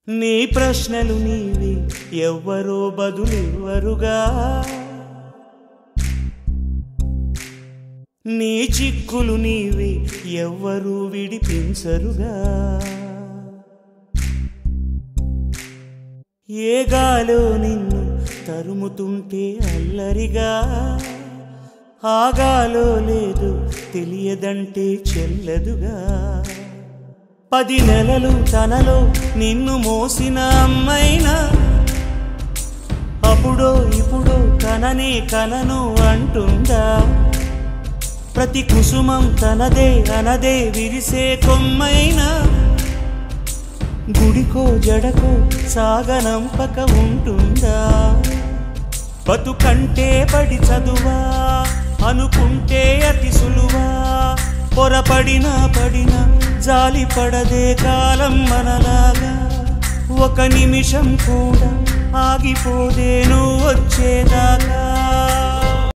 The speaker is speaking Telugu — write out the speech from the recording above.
నీ ప్రశ్నలు నీవి ఎవ్వరో బదులివ్వరుగా, నీ చిక్కులు నీవి ఎవ్వరూ విడిపించరుగా. ఏ గాలో నిన్ను తరుముతుంటే అల్లరిగా, ఆగాలో లేదు తెలియదంటే చెల్లదుగా. 10 నెలలు తనలో నిన్ను మోసిన అమ్మైనా అప్పుడో ఇప్పుడో కననే కనను అంటుందా. ప్రతి కుసుమం తనదే అనదే విరిసే కొమ్మైనా గుడికో జడకో సాగనంపక ఉంటుందా. బతుకంటే పడి చదువా అనుకుంటే అతి సులువా, పొరపడినా పడినా జాలి పడదే కాలం మనలాగా. ఒక నిమిషం కూడా ఆగిపోదే నువ్వు వచ్చే